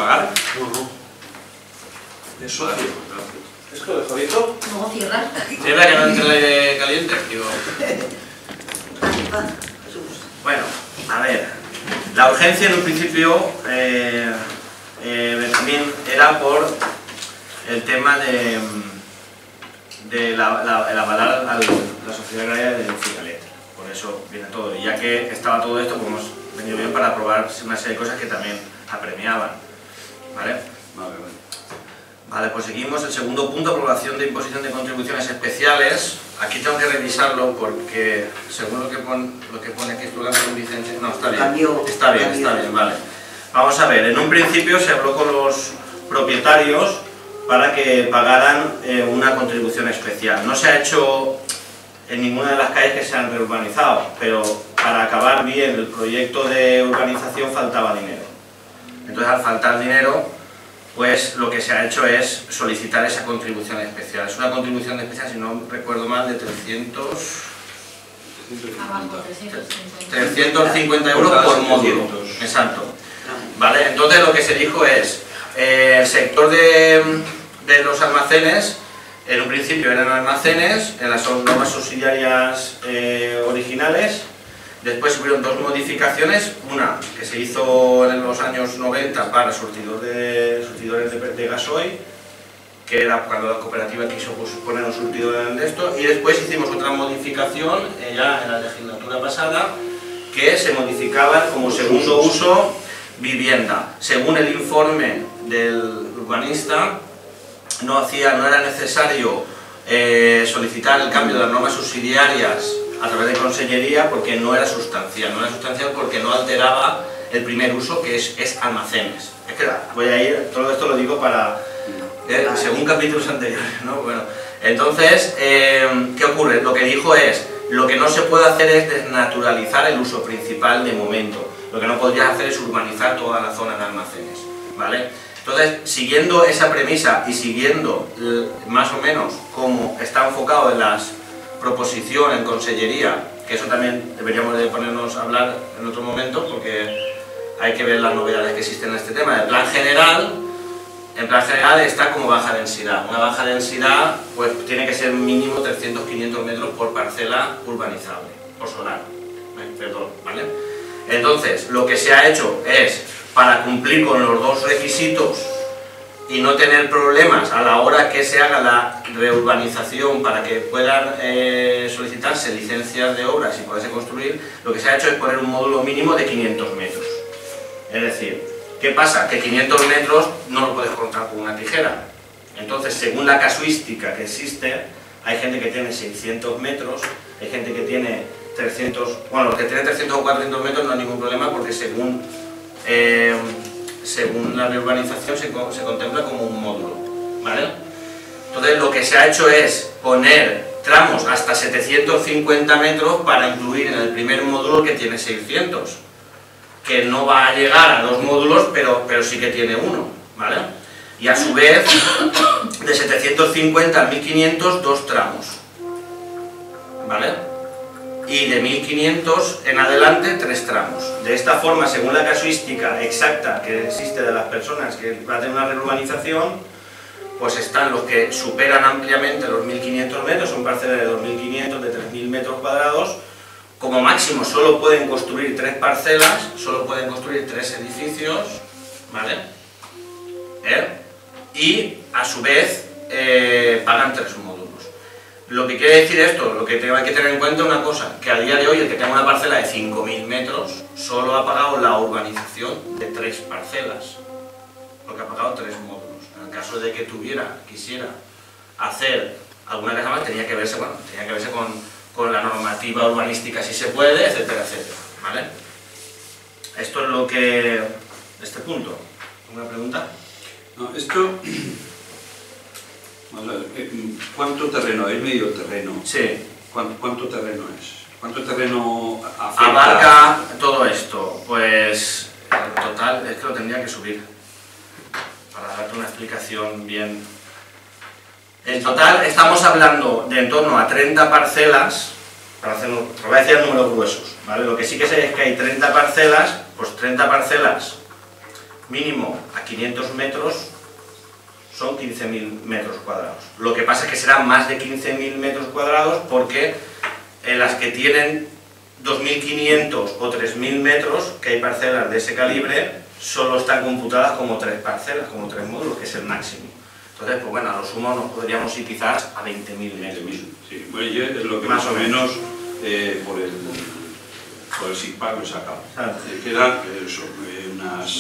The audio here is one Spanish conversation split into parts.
pagar? No. Eso da tiempo. ¿Esto de jodito? No, cierra. ¿Cierra que no entre el aire caliente? Digo. Bueno, a ver. La urgencia en un principio también era por el tema de el avalar a la sociedad agraria de Cicalet. Por eso viene todo. Y ya que estaba todo esto, pues hemos venido bien para aprobar una serie de cosas que también apremiaban. ¿Vale? Vale, pues seguimos. El segundo punto, aprobación de imposición de contribuciones especiales. Aquí tengo que revisarlo porque, según lo que pone aquí, estoy hablando con Vicente. No, está bien. Está bien, vale. Vamos a ver, en un principio se habló con los propietarios para que pagaran una contribución especial. No se ha hecho en ninguna de las calles que se han reurbanizado, pero para acabar bien el proyecto de urbanización faltaba dinero. Entonces, al faltar dinero, pues lo que se ha hecho es solicitar esa contribución especial. Es una contribución especial, si no recuerdo mal, de 350 euros por módulo. Exacto. ¿Vale? Entonces lo que se dijo es, el sector de los almacenes, en un principio eran almacenes, en las normas subsidiarias originales. Después hubieron dos modificaciones, una que se hizo en los años 90 para surtidores de gasoil, que era cuando la cooperativa quiso poner un surtidor de esto, y después hicimos otra modificación ya en la legislatura pasada, que se modificaba como segundo uso vivienda. Según el informe del urbanista, no era necesario solicitar el cambio de las normas subsidiarias a través de consellería porque no era sustancial. No era sustancial porque no alteraba el primer uso, que es almacenes. Es que voy a ir, todo esto lo digo para, según capítulos anteriores, ¿no? Bueno, entonces, ¿qué ocurre? Lo que dijo es, lo que no se puede hacer es desnaturalizar el uso principal de momento. Lo que no podrías hacer es urbanizar toda la zona de almacenes, ¿vale? Entonces, siguiendo esa premisa y siguiendo más o menos cómo está enfocado en las proposición en consellería, que eso también deberíamos de ponernos a hablar en otro momento porque hay que ver las novedades que existen en este tema. En plan general está como baja densidad. Una baja densidad pues tiene que ser mínimo 300-500 metros por parcela urbanizable, por solar, perdón, ¿vale? Entonces, lo que se ha hecho es, para cumplir con los dos requisitos y no tener problemas a la hora que se haga la reurbanización para que puedan solicitarse licencias de obras y poderse construir, lo que se ha hecho es poner un módulo mínimo de 500 metros. Es decir, ¿qué pasa? Que 500 metros no lo puedes cortar con una tijera. Entonces, según la casuística que existe, hay gente que tiene 600 metros, hay gente que tiene 300, bueno, los que tienen 300 o 400 metros no hay ningún problema porque según la reurbanización se contempla como un módulo, ¿vale? Entonces lo que se ha hecho es poner tramos hasta 750 metros para incluir en el primer módulo que tiene 600, que no va a llegar a dos módulos, pero sí que tiene uno, ¿vale? Y a su vez, de 750 a 1500, dos tramos, ¿vale? Y de 1500 en adelante, tres tramos. De esta forma, según la casuística exacta que existe de las personas que van a tener una reurbanización, pues están los que superan ampliamente los 1500 metros, son parcelas de 2500, de 3000 metros cuadrados, como máximo solo pueden construir tres parcelas, solo pueden construir tres edificios, ¿vale? Y a su vez pagan tres módulos. Lo que quiere decir esto, lo que hay que tener en cuenta una cosa, que a día de hoy el que tenga una parcela de 5000 metros solo ha pagado la urbanización de tres parcelas, porque ha pagado tres módulos. En el caso de que quisiera hacer alguna casa más, tenía que verse con la normativa urbanística si se puede, etcétera, etcétera, ¿vale? Esto es lo que... este punto. ¿Alguna pregunta? No, esto... Vamos a ver, ¿cuánto terreno? ¿Es medio terreno? Sí. ¿Cuánto terreno es? ¿Cuánto terreno afecta? Abarca todo esto? Pues en total, es que lo tendría que subir para darte una explicación bien. En total estamos hablando de en torno a 30 parcelas, te voy a decir números gruesos, ¿vale? Lo que sí que sé es que hay 30 parcelas, pues 30 parcelas mínimo a 500 metros son 15.000 metros cuadrados. Lo que pasa es que serán más de 15.000 metros cuadrados porque en las que tienen 2.500 o 3.000 metros, que hay parcelas de ese calibre, solo están computadas como 3 parcelas, como 3 módulos, que es el máximo. Entonces, pues bueno, a lo sumo nos podríamos ir quizás a 20.000 metros. Sí, bueno, yo es lo que más o menos por el SIGPAC lo he sacado. Quedan unas...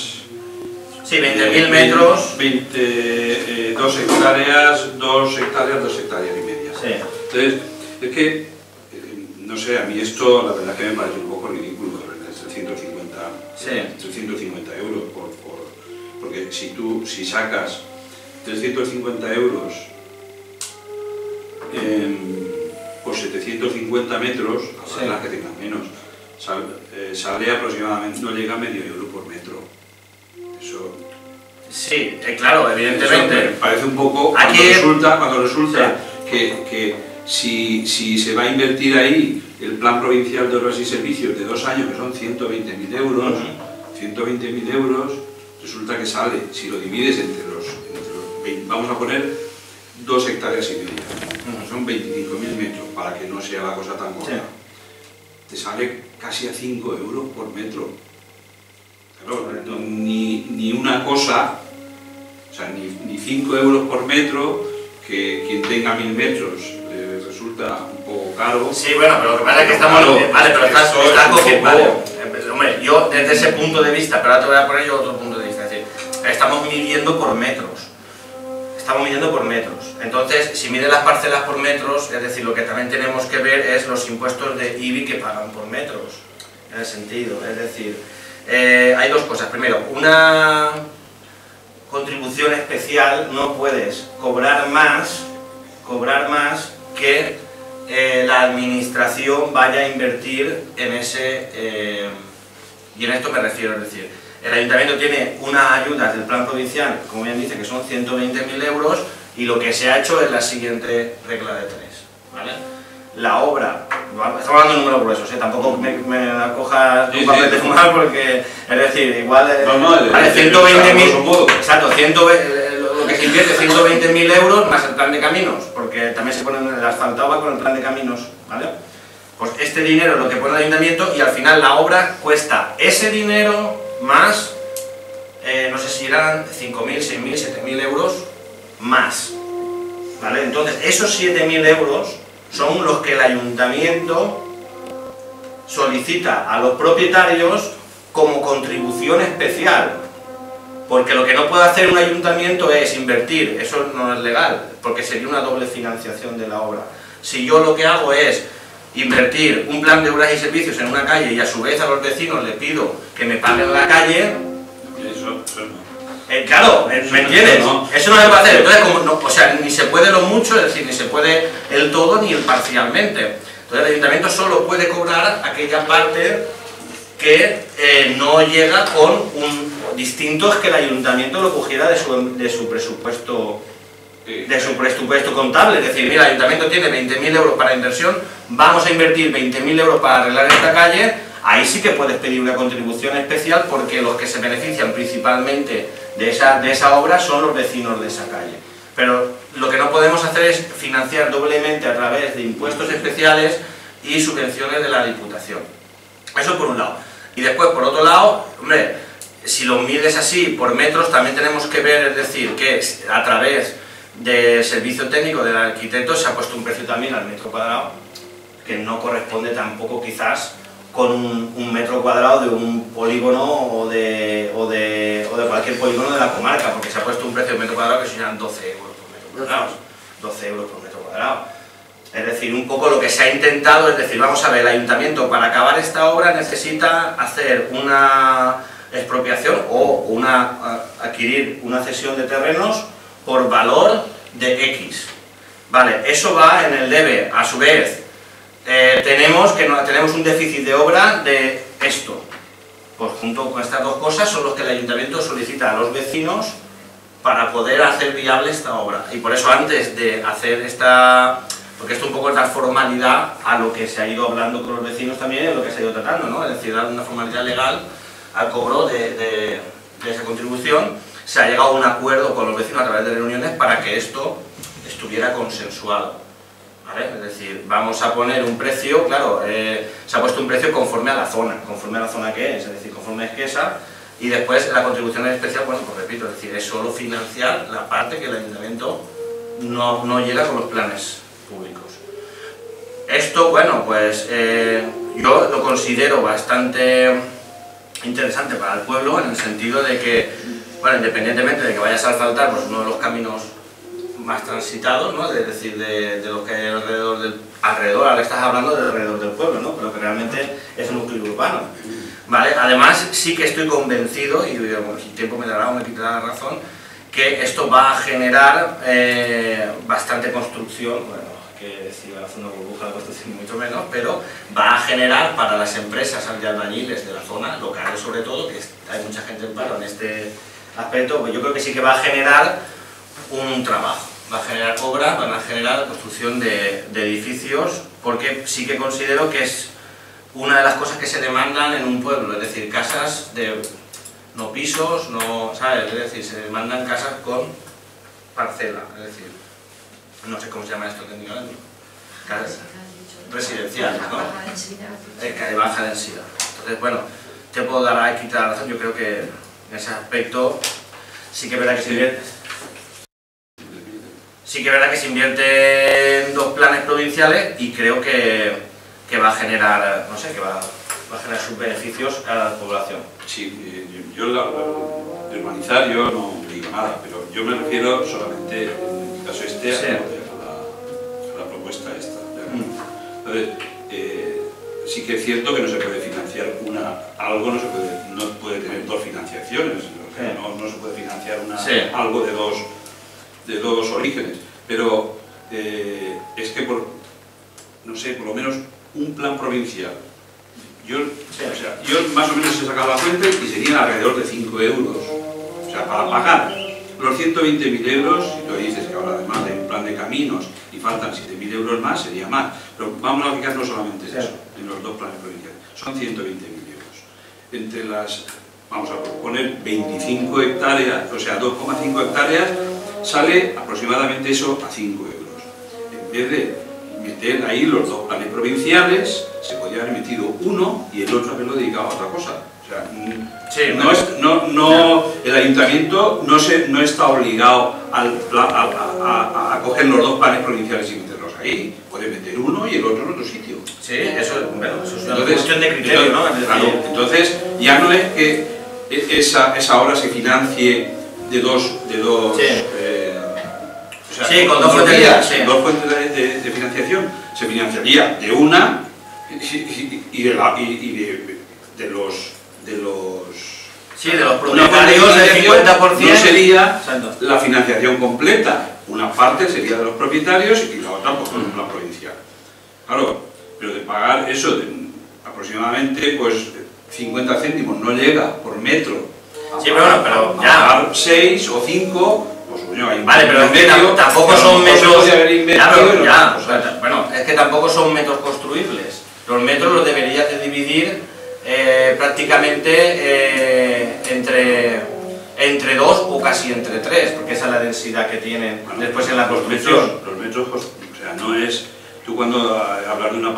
Sí, 20.000 metros. 2 hectáreas, 2 hectáreas y media. Sí. Entonces, es que, no sé, a mí esto la verdad que me parece un poco ridículo, 350 euros, porque si sacas 350 euros por 750 metros, sí, las que tengan menos, sale aproximadamente, no llega a medio euro por metro. Eso... Sí, claro, evidentemente. Eso me parece un poco, aquí cuando resulta sí, que si se va a invertir ahí el plan provincial de obras y servicios de 2 años, que son 120.000 euros, 120.000 euros, resulta que sale, si lo divides entre los 20, vamos a poner 2 hectáreas y media, son 25.000 metros, para que no sea la cosa tan gorda. Sí. Te sale casi a 5 euros por metro. Claro, ni una cosa, o sea, ni 5 euros por metro, que quien tenga 1.000 metros le resulta un poco caro. Sí, bueno, pero lo que pasa es que estamos... Vale, pero estás cogiendo... Vale, hombre, yo desde ese punto de vista, pero ahora te voy a poner yo otro punto de vista, es decir, estamos midiendo por metros. Estamos midiendo por metros. Entonces, si mide las parcelas por metros, es decir, lo que también tenemos que ver es los impuestos de IBI que pagan por metros, en el sentido, es decir, hay dos cosas. Primero, una contribución especial no puedes cobrar más que la administración vaya a invertir en ese... y en esto me refiero, es decir, el ayuntamiento tiene unas ayudas del plan provincial, como bien dice, que son 120.000 euros, y lo que se ha hecho es la siguiente regla de 3, ¿vale? La obra, estamos hablando de números gruesos, tampoco me cojas un papel de fumar, porque, es decir, igual, vale, 120.000, exacto, lo que se invierte 120.000 euros más el plan de caminos, porque también se pone el asfaltado va con el plan de caminos, ¿vale? Pues este dinero es lo que pone el ayuntamiento y al final la obra cuesta ese dinero más, no sé si eran 5.000, 6.000, 7.000 euros más, ¿vale? Entonces esos 7.000 euros son los que el ayuntamiento solicita a los propietarios como contribución especial, porque lo que no puede hacer un ayuntamiento es invertir, eso no es legal, porque sería una doble financiación de la obra. Si yo lo que hago es invertir un plan de obras y servicios en una calle y a su vez a los vecinos le pido que me paguen la calle, eso no. Claro, ¿me entiendes? Eso no se puede hacer. Entonces, como no, o sea, ni se puede lo mucho, es decir, ni se puede el todo ni el parcialmente. Entonces el ayuntamiento solo puede cobrar aquella parte que no llega con un... Distinto es que el ayuntamiento lo cogiera de su presupuesto contable, es decir, mira, el ayuntamiento tiene 20.000 euros para inversión, vamos a invertir 20.000 euros para arreglar esta calle, ahí sí que puedes pedir una contribución especial porque los que se benefician principalmente de esa obra son los vecinos de esa calle. Pero lo que no podemos hacer es financiar doblemente a través de impuestos especiales y subvenciones de la Diputación. Eso por un lado. Y después, por otro lado, hombre, si lo mides así por metros, también tenemos que ver, es decir, que a través del servicio técnico del arquitecto se ha puesto un precio también al metro cuadrado, que no corresponde tampoco quizás con un metro cuadrado de un polígono o de cualquier polígono de la comarca, porque se ha puesto un precio de metro cuadrado que serían 12 euros por metro cuadrado. 12 euros por metro cuadrado. Es decir, un poco lo que se ha intentado, es decir, vamos a ver, el ayuntamiento para acabar esta obra necesita hacer una expropiación o adquirir una cesión de terrenos por valor de X. Vale, eso va en el debe. A su vez, tenemos un déficit de obra de esto. Pues junto con estas dos cosas son los que el ayuntamiento solicita a los vecinos para poder hacer viable esta obra. Y por eso antes de hacer esta... Porque esto un poco es dar formalidad a lo que se ha ido hablando con los vecinos también, y lo que se ha ido tratando, ¿no? Es decir, dar una formalidad legal al cobro de esa contribución, se ha llegado a un acuerdo con los vecinos a través de reuniones para que esto estuviera consensuado, ¿vale? Es decir, vamos a poner un precio, claro, se ha puesto un precio conforme a la zona que es decir, conforme es que esa, y después la contribución especial, bueno, pues repito, es decir, es solo financiar la parte que el ayuntamiento no llega con los planes públicos. Esto, bueno, pues yo lo considero bastante interesante para el pueblo, en el sentido de que, bueno, independientemente de que vayas a asfaltar pues, uno de los caminos más transitados, ¿no? Es decir, de los que hay alrededor, ahora estás hablando de alrededor del pueblo, ¿no? Pero que realmente es un núcleo urbano, ¿vale? Además, sí que estoy convencido, y bueno, si el tiempo me dará o me quitará la razón, que esto va a generar bastante construcción, bueno, que si va a hacer una burbuja de construcción mucho menos, pero va a generar para las empresas de albañiles de la zona, locales sobre todo, que hay mucha gente en paro en este aspecto, pues yo creo que sí que va a generar un trabajo, va a generar obras, van a generar construcción de edificios, porque sí que considero que es una de las cosas que se demandan en un pueblo, es decir, casas de no pisos, no, ¿sabes? Es decir, se demandan casas con parcela, es decir, no sé cómo se llama esto técnicamente, casas residenciales, ¿no? De baja densidad. Entonces, bueno, te puedo dar aquí la razón, yo creo que en ese aspecto sí que es verdad que se invierte en dos planes provinciales y creo que va a generar, no sé, que va a generar sus beneficios a la población. Sí, yo de urbanizar yo no digo nada, pero yo me refiero solamente, en el caso este, sí, a la propuesta esta. Entonces, sí que es cierto que no se puede financiar algo, no puede tener dos financiaciones, no se puede financiar algo de dos orígenes, pero es que no sé, por lo menos un plan provincial. Yo más o menos he sacado la cuenta y serían alrededor de 5 euros. O sea, para pagar los 120.000 euros, si tú dices que ahora además de un plan de caminos y faltan 7.000 euros más, sería más. Pero vamos a fijarnos solamente en eso, en los dos planes provinciales. Son 120.000 euros. Vamos a poner 25 hectáreas, o sea, 2,5 hectáreas, sale aproximadamente eso a 5 euros. En vez de meter ahí los dos planes provinciales, se podría haber metido uno y el otro haberlo dedicado a otra cosa. O sea, sí, el ayuntamiento no está obligado a coger los dos planes provinciales y meterlos ahí. Puede meter uno y el otro en otro sitio. Sí, eso es una cuestión de criterio, ¿no? Claro, entonces ya no es que esa obra se financie de dos sí, con dos fuentes de financiación. Se financiaría de una y de los propietarios del 50%. No sería la financiación completa. Una parte sería de los propietarios y la otra pues, con un plan provincial. Claro, pero de pagar eso aproximadamente pues 50 céntimos no llega por metro. Pero ya. Pagar 6 o 5. Pues, bueno, vale, pero es que tampoco son metros. Bueno, es que tampoco son metros construibles. Los metros los deberías de dividir prácticamente entre dos o casi entre tres, porque esa es la densidad que tienen después en la construcción. Los metros, o sea, no es. Tú cuando hablas de una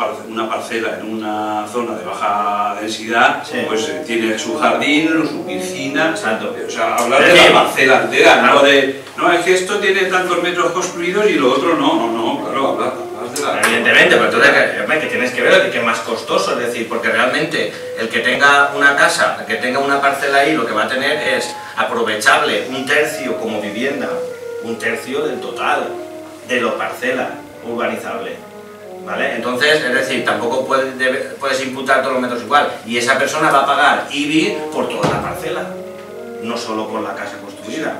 parcela en una zona de baja densidad, sí, pues tiene su jardín, su piscina. Exacto. O sea, hablar de la parcela entera, claro. No, es que esto tiene tantos metros construidos y lo otro no, claro, hablas de la... Evidentemente, pero entonces que tienes que ver que es más costoso, es decir, porque realmente el que tenga una casa, el que tenga una parcela ahí, lo que va a tener es aprovechable un tercio como vivienda, un tercio del total de la parcela urbanizable. ¿Vale? Entonces, es decir, tampoco puedes imputar todos los metros igual, y esa persona va a pagar IBI por toda la parcela, no solo por la casa construida.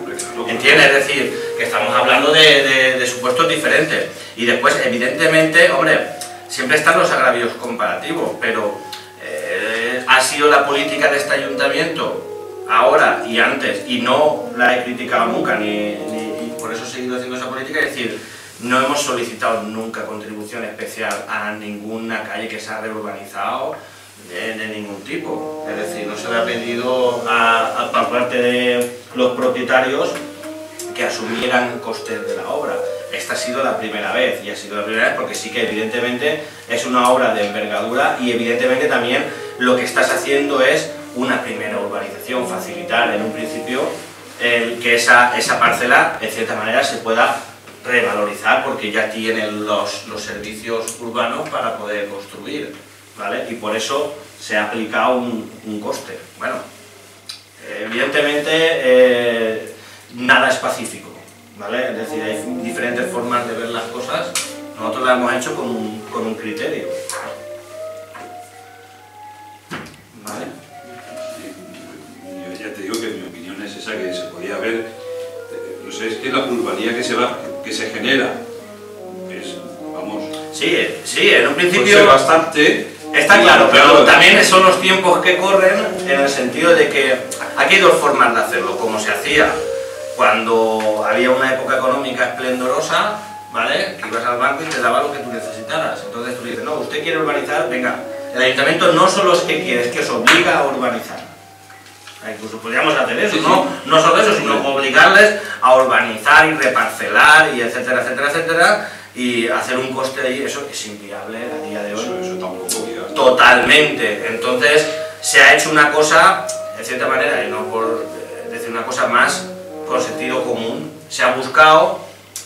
¿Entiendes? Es decir, que estamos hablando de supuestos diferentes. Y después, evidentemente, hombre, siempre están los agravios comparativos, pero ha sido la política de este ayuntamiento, ahora y antes, y no la he criticado nunca, y por eso he seguido haciendo esa política, es decir, no hemos solicitado nunca contribución especial a ninguna calle que se ha reurbanizado de ningún tipo. Es decir, no se le ha pedido por parte de los propietarios que asumieran costes de la obra. Esta ha sido la primera vez, y ha sido la primera vez porque sí que evidentemente es una obra de envergadura y evidentemente también lo que estás haciendo es una primera urbanización, facilitar en un principio que esa parcela en cierta manera se pueda revalorizar porque ya tienen los servicios urbanos para poder construir, ¿vale? Y por eso se ha aplicado un coste. Bueno, evidentemente nada es pacífico, ¿vale? Es decir, hay diferentes formas de ver las cosas. Nosotros las hemos hecho con un criterio, ¿vale? Yo ya te digo que mi opinión es esa, que se podía ver, no sé, es que la plusvalía que se genera es, vamos... Sí, en un principio... Puede ser bastante... Está claro, pero también son los tiempos que corren en el sentido de que aquí hay dos formas de hacerlo, como se hacía cuando había una época económica esplendorosa, ¿vale? Que ibas al banco y te daba lo que tú necesitaras. Entonces tú dices, no, usted quiere urbanizar, venga, el ayuntamiento no solo es que quiere, es que os obliga a urbanizar. Incluso podríamos hacer eso, no solo eso, sino obligarles a urbanizar y reparcelar y etcétera, etcétera, etcétera, y hacer un coste ahí, eso es inviable a día de hoy. Eso tampoco viable. Totalmente. Entonces se ha hecho una cosa, en cierta manera, y no por decir una cosa más, con sentido común. Se ha buscado,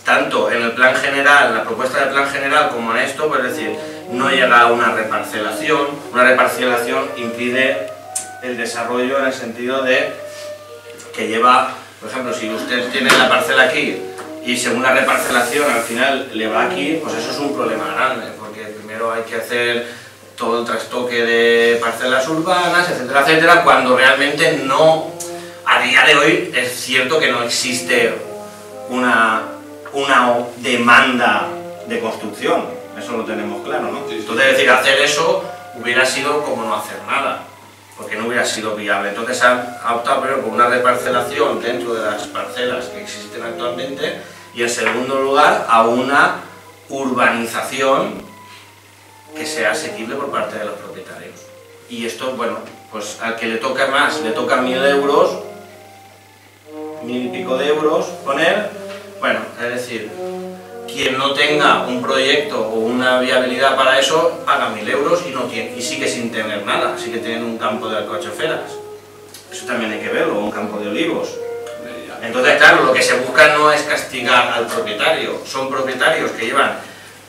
tanto en el plan general, la propuesta del plan general, como en esto, pues es decir, no llega a una reparcelación impide el desarrollo en el sentido de que lleva, por ejemplo, si usted tiene la parcela aquí y según la reparcelación al final le va aquí, pues eso es un problema grande, porque primero hay que hacer todo el trastoque de parcelas urbanas, etcétera, etcétera, cuando realmente no, a día de hoy es cierto que no existe una demanda de construcción, eso lo tenemos claro, ¿no? Entonces, es decir, hacer eso hubiera sido como no hacer nada, porque no hubiera sido viable. Entonces han optado primero por una reparcelación dentro de las parcelas que existen actualmente y en segundo lugar a una urbanización que sea asequible por parte de los propietarios. Y esto, bueno, pues al que le toca más, le toca 1.000 euros, 1.000 y pico de euros poner, bueno, es decir, quien no tenga un proyecto o una viabilidad para eso, paga 1.000 euros y sigue sin tener nada, sigue teniendo un campo de alcachoferas. Eso también hay que verlo, un campo de olivos. Entonces, claro, lo que se busca no es castigar al propietario, son propietarios que llevan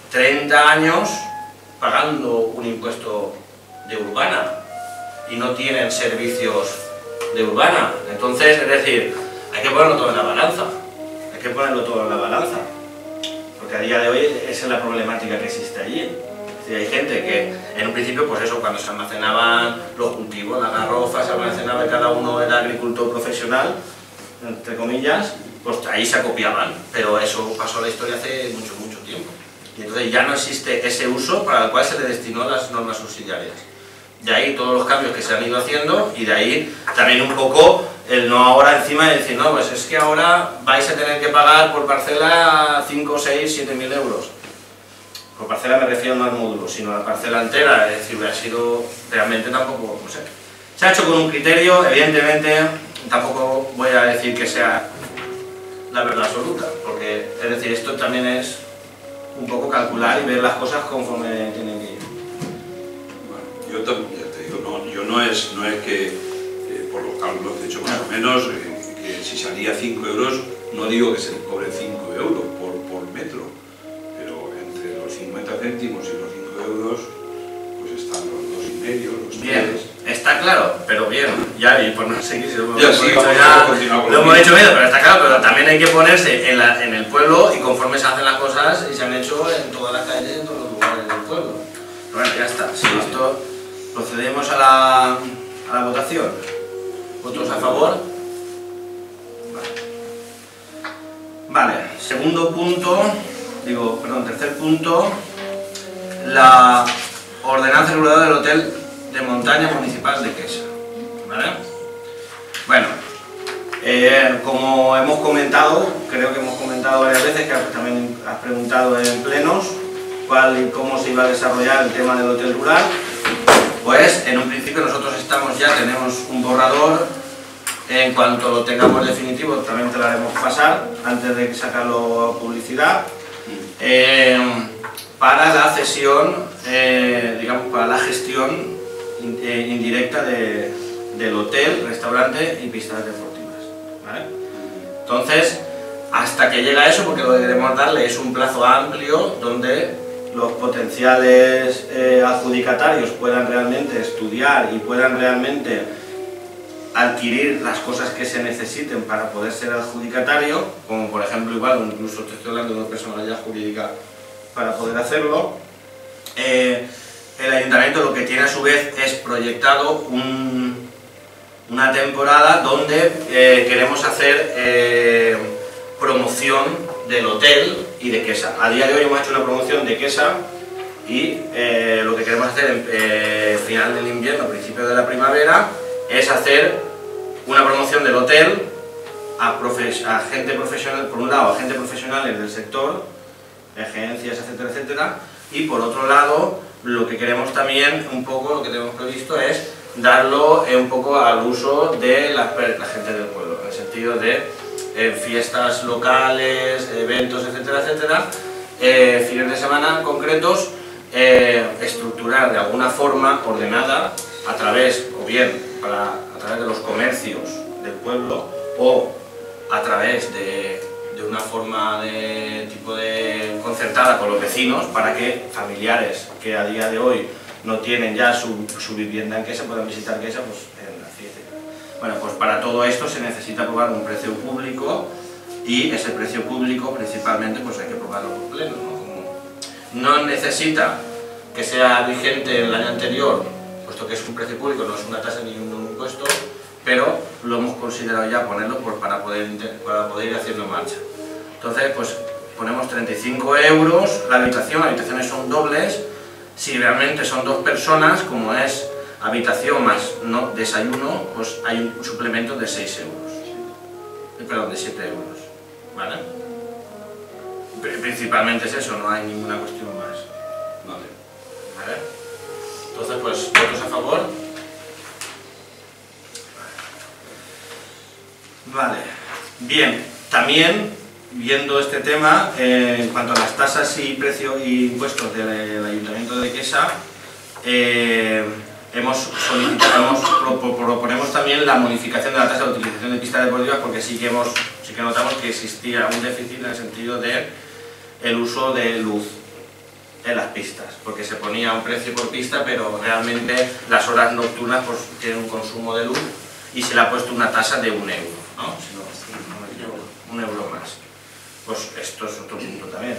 30 años pagando un impuesto de urbana y no tienen servicios de urbana. Entonces, es decir, hay que ponerlo todo en la balanza, porque a día de hoy esa es la problemática que existe allí. Es decir, hay gente que en un principio, pues eso, cuando se almacenaban los cultivos, la garrofa, se almacenaba y cada uno era agricultor profesional, entre comillas, pues ahí se acopiaban, pero eso pasó a la historia hace mucho, mucho tiempo. Y entonces ya no existe ese uso para el cual se le destinó las normas subsidiarias. De ahí todos los cambios que se han ido haciendo y de ahí también un poco el no ahora encima de decir, no, pues es que ahora vais a tener que pagar por parcela 5, 6, 7.000 euros. Por parcela me refiero no al módulo, sino a la parcela entera, es decir, hubiera sido realmente tampoco, no sé. Se ha hecho con un criterio, evidentemente, tampoco voy a decir que sea la verdad absoluta, porque es decir, esto también es un poco calcular y ver las cosas conforme tienen que ir. Bueno, yo ya te digo, yo no es que por los cálculos que he hecho más o menos, que si salía 5 euros, no digo que se le cobre 5 euros por metro, pero entre los 50 céntimos y los 5 euros, pues están los 2,5, los 3. Bien, está claro, pero bien, ya, y por no seguir, lo hemos hecho bien, pero está claro, pero también hay que ponerse en el pueblo y conforme se hacen las cosas y se han hecho en todas las calles y en todos los lugares del pueblo. Bueno, ya está, si esto procedemos a la votación. ¿Votos a favor? Vale, segundo punto, tercer punto, la ordenanza reguladora del hotel de montaña municipal de Quesa, ¿vale? Bueno, como hemos comentado, creo que hemos comentado varias veces, que también has preguntado en plenos, cuál y cómo se iba a desarrollar el tema del hotel rural. Pues en un principio nosotros tenemos un borrador. En cuanto lo tengamos definitivo también te lo haremos pasar antes de sacarlo a publicidad, para la cesión, digamos, para la gestión indirecta del hotel, restaurante y pistas deportivas, ¿vale? Entonces, hasta que llega eso, porque lo que queremos darle es un plazo amplio donde los potenciales adjudicatarios puedan realmente estudiar y puedan realmente adquirir las cosas que se necesiten para poder ser adjudicatario, como por ejemplo igual, incluso te estoy hablando de una personalidad jurídica para poder hacerlo. El ayuntamiento lo que tiene a su vez es proyectado una temporada donde queremos hacer promoción del hotel y de Quesa. A día de hoy hemos hecho una promoción de Quesa y lo que queremos hacer en final del invierno, principio de la primavera, es hacer una promoción del hotel a gente profesional, por un lado a gente profesionales del sector, agencias, etcétera, etcétera, y por otro lado lo que queremos también, un poco lo que tenemos previsto es darlo un poco al uso de la gente del pueblo, en el sentido de fiestas locales, eventos, etcétera, etcétera, fines de semana concretos, estructurar de alguna forma ordenada a través, o bien a través de los comercios del pueblo o a través de una forma de tipo de concertada con los vecinos, para que familiares que a día de hoy no tienen ya su vivienda en Quesa puedan visitar Quesa, pues en la fiesta. Bueno, pues para todo esto se necesita aprobar un precio público, y ese precio público principalmente pues hay que aprobarlo por pleno, ¿no? No necesita que sea vigente el año anterior, puesto que es un precio público, no es una tasa ni un impuesto, pero lo hemos considerado ya ponerlo para poder ir haciendo en marcha. Entonces, pues ponemos 35 euros la habitación, las habitaciones son dobles. Si realmente son 2 personas, como es habitación más no desayuno, pues hay un suplemento de 6 euros, perdón, de 7 euros, ¿vale? Principalmente es eso, no hay ninguna cuestión más. ¿Vale? Entonces, pues, ¿votos a favor? Vale. Bien, también, viendo este tema, en cuanto a las tasas y precios y impuestos del Ayuntamiento de Quesa, proponemos también la modificación de la tasa de utilización de pistas deportivas, porque sí que notamos que existía un déficit en el sentido de el uso de luz en las pistas, porque se ponía un precio por pista, pero realmente las horas nocturnas pues tienen un consumo de luz y se le ha puesto una tasa de 1 euro, ¿no? Si no me equivoco, 1 euro más. Pues esto es otro punto también,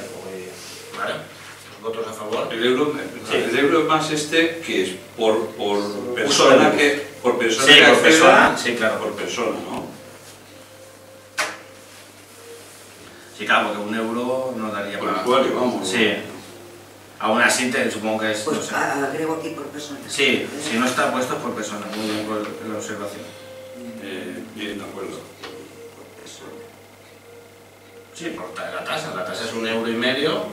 ¿vale? ¿Votos a favor? El euro más este, que es por persona que... Por persona sí, que por acceda, persona, sí, claro. Por persona, ¿no? Sí, claro, porque 1 euro no daría por para... usuario, vamos. Sí. Aún así, supongo que es... Pues no sé. agrego aquí por persona. Sí, si no está puesto es por persona, muy bien por la observación. Bien, de acuerdo. Sí, por la tasa es 1,5 euros.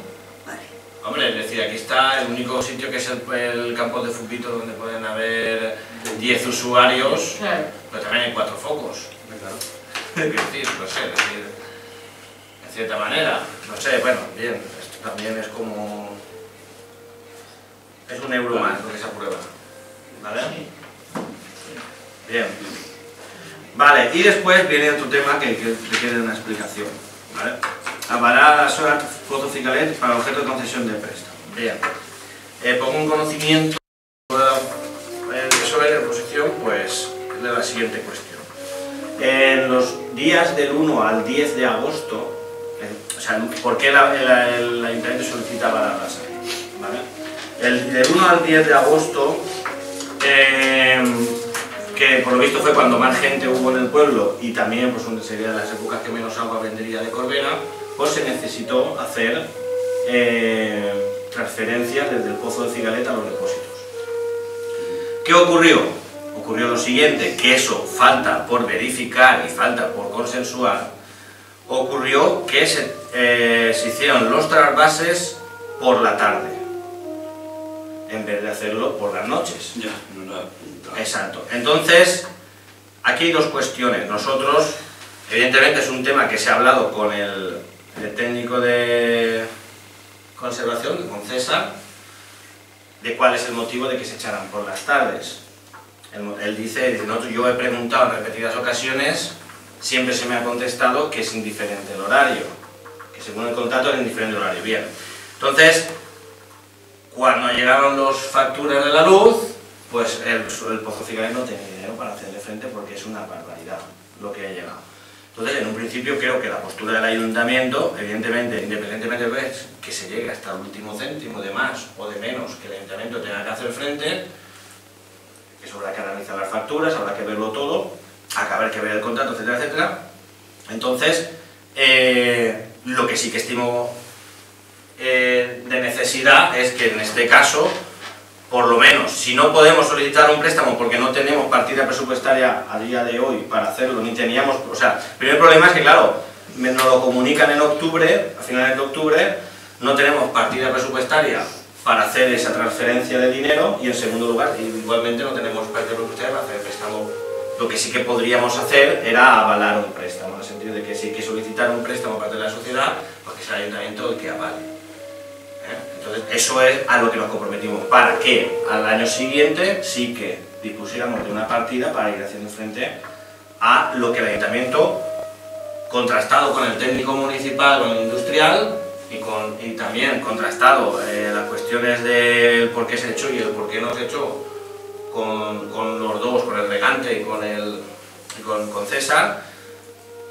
Vale. Hombre, es decir, aquí está el único sitio que es el campo de fútbol donde pueden haber 10 usuarios, pero también hay 4 focos. Es decir, no sé, de cierta manera, no sé, bueno, bien, esto también es como... Es 1 euro más lo que se aprueba, ¿vale? Bien. Vale, y después viene otro tema que requiere una explicación, ¿vale? Avalar las horas fotocicalet para objeto de concesión de préstamo. Bien. Pongo un conocimiento sobre la exposición, pues, de la siguiente cuestión. En los días del 1 al 10 de agosto, o sea, ¿por qué el Ayuntamiento solicita avalar las áreas? ¿Vale? Del 1 al 10 de agosto, que por lo visto fue cuando más gente hubo en el pueblo y también pues serían las épocas que menos agua vendría de Corbera, pues se necesitó hacer transferencias desde el pozo de Cigaleta a los depósitos. ¿Qué ocurrió? Ocurrió lo siguiente, que eso falta por verificar y falta por consensuar. Ocurrió que se hicieron los trasvases por la tarde. en vez de hacerlo por las noches. Ya, no era... Exacto. Entonces, aquí hay dos cuestiones. Nosotros, evidentemente es un tema que se ha hablado con el técnico de conservación, con César, de cuál es el motivo de que se echaran por las tardes. Él dice, yo he preguntado en repetidas ocasiones, siempre se me ha contestado que es indiferente el horario, que según el contrato es indiferente el horario. Bien, entonces, cuando llegaron las facturas de la luz, pues el Pozo Cigales no tenía dinero para hacerle frente porque es una barbaridad lo que ha llegado. Entonces, en un principio creo que la postura del ayuntamiento, evidentemente, independientemente de que se llegue hasta el último céntimo de más o de menos que el ayuntamiento tenga que hacer frente, eso habrá que analizar las facturas, habrá que verlo todo, habrá que ver el contrato, etcétera, etcétera. Entonces, lo que sí que estimo de necesidad es que en este caso, por lo menos, si no podemos solicitar un préstamo porque no tenemos partida presupuestaria a día de hoy para hacerlo, ni teníamos, o sea, el primer problema es que claro, nos lo comunican en octubre, a finales de octubre, no tenemos partida presupuestaria para hacer esa transferencia de dinero y en segundo lugar, igualmente no tenemos partida presupuestaria para hacer el préstamo. Lo que sí que podríamos hacer era avalar un préstamo, en el sentido de que si hay que solicitar un préstamo para la sociedad, pues que sea el ayuntamiento el que avale. Entonces, eso es a lo que nos comprometimos, para que al año siguiente sí que dispusiéramos de una partida para ir haciendo frente a lo que el ayuntamiento, contrastado con el técnico municipal, con el industrial, y también contrastado las cuestiones del por qué se echó y el por qué no se echó con los dos, con el regante y con César,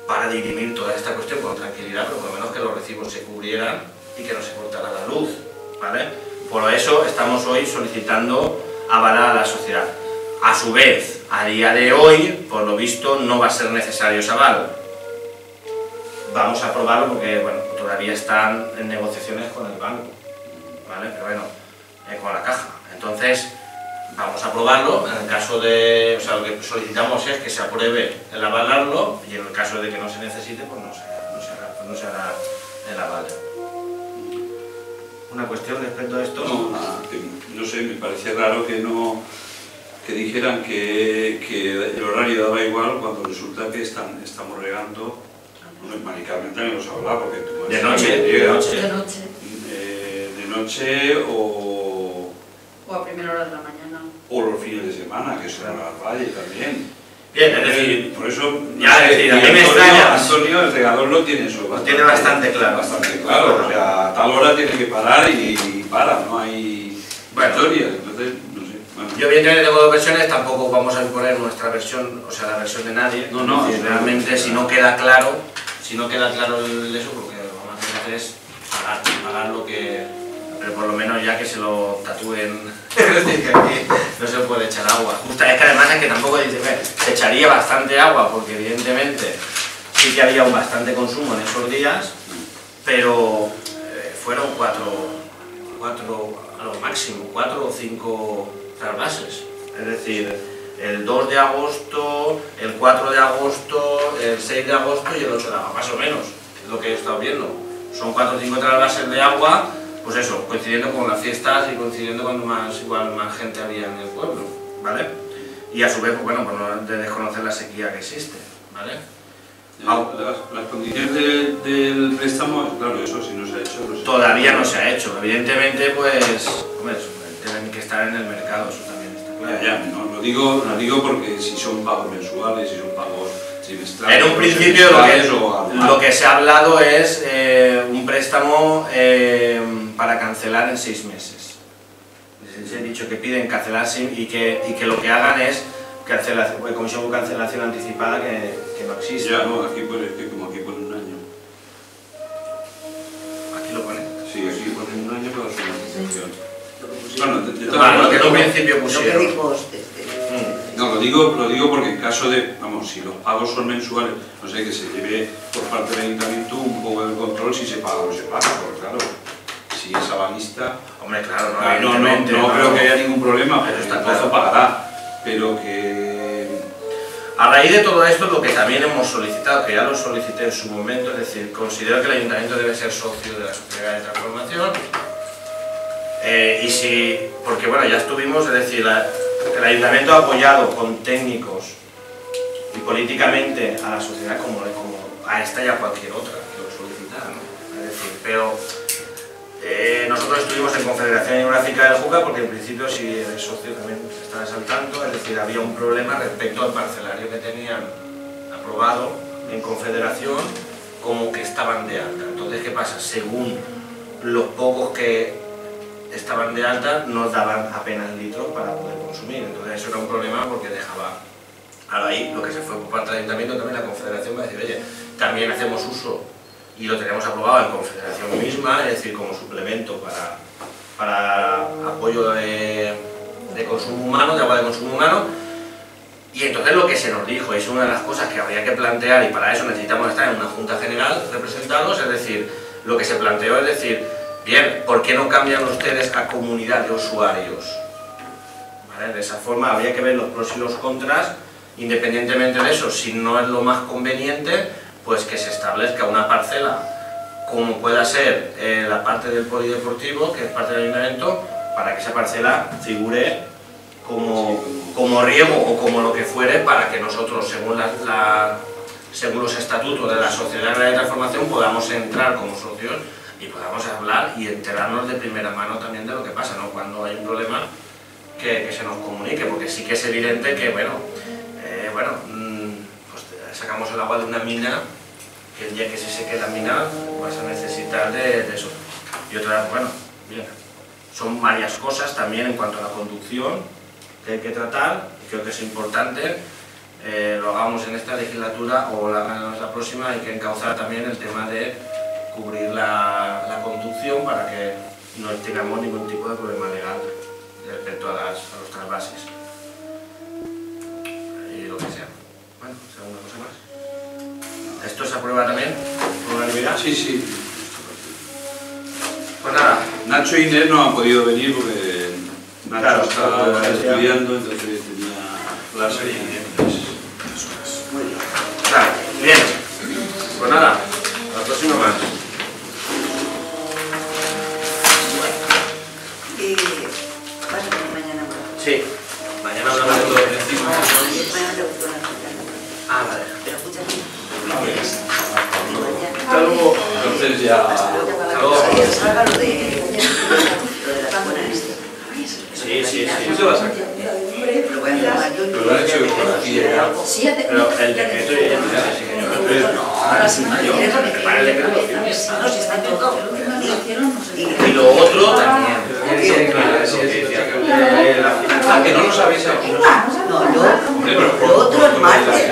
para dirimir toda esta cuestión con tranquilidad, pero por lo menos que los recibos se cubrieran y que no se cortara la luz, ¿vale? Por eso estamos hoy solicitando avalar a la sociedad. A su vez, a día de hoy, por lo visto, no va a ser necesario ese aval. Vamos a aprobarlo porque, bueno, todavía están en negociaciones con el banco, ¿vale? Pero bueno, con la caja. Entonces, vamos a aprobarlo. En el caso de, o sea, lo que solicitamos es que se apruebe el avalarlo y en el caso de que no se necesite, pues no se hará el aval. ¿Una cuestión respecto a esto? No sé, me parecía raro que dijeran que el horario daba igual cuando resulta que estamos regando. Mari Carmen también nos habla porque tú de noche o a primera hora de la mañana o los fines de semana, que son las valles también. Bien, es decir, por eso ya, es decir, a mí me extraña. Antonio, el regador lo tiene eso bastante claro. Bastante claro, o sea, a tal hora tiene que parar y para, no hay historia, entonces, no sé. Bueno. Yo evidentemente tengo dos versiones, tampoco vamos a imponer nuestra versión, o sea, la versión de nadie. No, decir, realmente si no queda claro eso, lo que vamos a tener que hacer es pagar lo que... Pero por lo menos ya que se lo tatúen, es decir, que aquí no se puede echar agua. Justo es que además es que tampoco dice, se echaría bastante agua, porque evidentemente sí que había un bastante consumo en esos días, pero fueron cuatro a lo máximo, 4 o 5 trasvases. Es decir, el 2 de agosto, el 4 de agosto, el 6 de agosto y el 8 de agosto, más o menos, es lo que he estado viendo. Son 4 o 5 trasvases de agua. Pues eso, coincidiendo con las fiestas y coincidiendo cuando más gente había en el pueblo, ¿vale? Y a su vez, pues bueno, pues no de desconocer la sequía que existe, ¿vale? Las condiciones del préstamo, claro, eso sí no se ha hecho. Todavía no se ha hecho, evidentemente, pues, hombre, tienen que estar en el mercado, eso también está claro. Ya, no, lo digo porque si son pagos mensuales, si son pagos trimestrales... En un principio lo que se ha hablado es un préstamo para cancelar en 6 meses. Les he dicho que piden cancelar y que lo que hagan es comisión de cancelación anticipada que no existe. Ya, no, aquí pone un año. ¿Aquí lo pone? Sí, aquí pone un año para su anticipación. Bueno, lo que en un principio pusieron. No, lo digo porque en caso de, vamos, si los pagos son mensuales, no sé, que se lleve por parte del ayuntamiento un poco de control si se paga o no se paga, porque claro, si es avalista... Hombre, claro, no creo que haya ningún problema, pero el Pozo pagará, pero que... A raíz de todo esto, lo que también hemos solicitado, que ya lo solicité en su momento, es decir, considero que el ayuntamiento debe ser socio de la sociedad de transformación. Y si, porque bueno, ya estuvimos, es decir, el ayuntamiento ha apoyado con técnicos y políticamente a la sociedad como a esta y a cualquier otra que lo solicitara, ¿no? Es decir, pero nosotros estuvimos en Confederación Hidrográfica del Júcar porque en principio, si el socio también está al tanto, es decir, había un problema respecto al parcelario que tenían aprobado en Confederación, como que estaban de alta. Entonces, ¿qué pasa? Según los pocos que estaban de alta, nos daban apenas litros para poder consumir. Entonces, eso era un problema porque dejaba... Ahora ahí, lo que se fue por parte del Ayuntamiento, también la Confederación va a decir, oye, también hacemos uso, y lo tenemos aprobado en Confederación misma, es decir, como suplemento para apoyo de consumo humano, de agua de consumo humano. Y entonces lo que se nos dijo, es una de las cosas que habría que plantear, y para eso necesitamos estar en una Junta General representados, es decir, lo que se planteó es decir, bien, ¿por qué no cambian ustedes a comunidad de usuarios? ¿Vale? De esa forma habría que ver los pros y los contras, independientemente de eso, si no es lo más conveniente, pues que se establezca una parcela, como pueda ser la parte del polideportivo, que es parte del ayuntamiento, para que esa parcela figure como riego o como lo que fuere, para que nosotros, según los estatutos de la Sociedad de Transformación, podamos entrar como socios y podamos hablar y enterarnos de primera mano también de lo que pasa, ¿no? Cuando hay un problema, que se nos comunique, porque sí que es evidente que, pues sacamos el agua de una mina, que el día que se seque la mina vas a necesitar de eso. Y otra, bueno, bien, son varias cosas también en cuanto a la conducción que hay que tratar, y creo que es importante, lo hagamos en esta legislatura o la próxima, hay que encauzar también el tema de cubrir la conducción para que no tengamos ningún tipo de problema legal respecto a los trasvases y lo que sea. Bueno, ¿alguna cosa más? ¿Esto se aprueba también por unanimidad? Sí, sí. Pues nada. Nacho y Inés no han podido venir porque Nacho está estudiando, entonces tenía clase y Inés. Muy bien. Vale, bien. Pues nada, la próxima más. ¿Vas a venir mañana más? Sí. Mañana hablamos de todo el encima. Mañana te gusta una cita. Ah, vale. Pero escúchame. Hasta luego. Entonces ya... Hasta luego. Salga lo de la cámara esta. Sí. ¿Tú te vas a quedar? Lo voy a llamar yo. Pero lo han hecho por aquí ya. Pero el decreto ya no sé si Ahora sí, que prepare el decreto. no, si está todo. Y lo otro también. Ah, que no lo sabéis aquí. No, lo otro el martes.